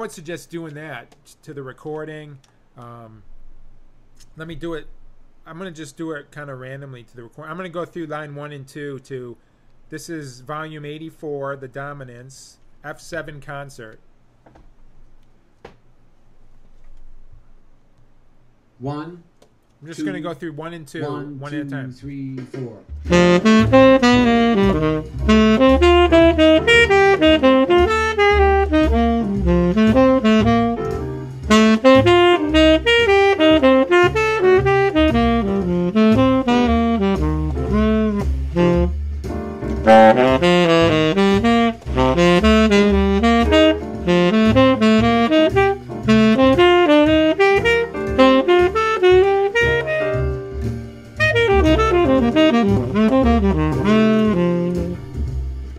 would suggest doing that to the recording. Let me do it. I'm going to just do it kind of randomly to the recording. I'm going to go through line 1 and 2 to, this is volume 84, the dominance, F7 concert. 1. I'm just going to go through 1 and 2, one at a time. 3, 4.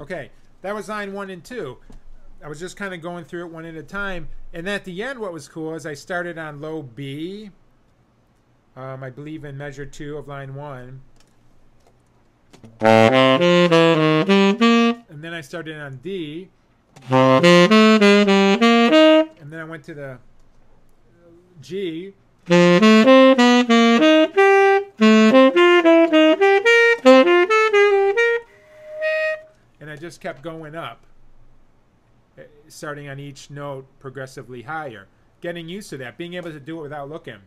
Okay, that was line 1 and 2. I was just kind of going through it one at a time. And at the end, what was cool is I started on low B, I believe in measure 2 of line 1. And then I started on D. And then I went to the G. And I just kept going up, starting on each note progressively higher. Getting used to that, being able to do it without looking.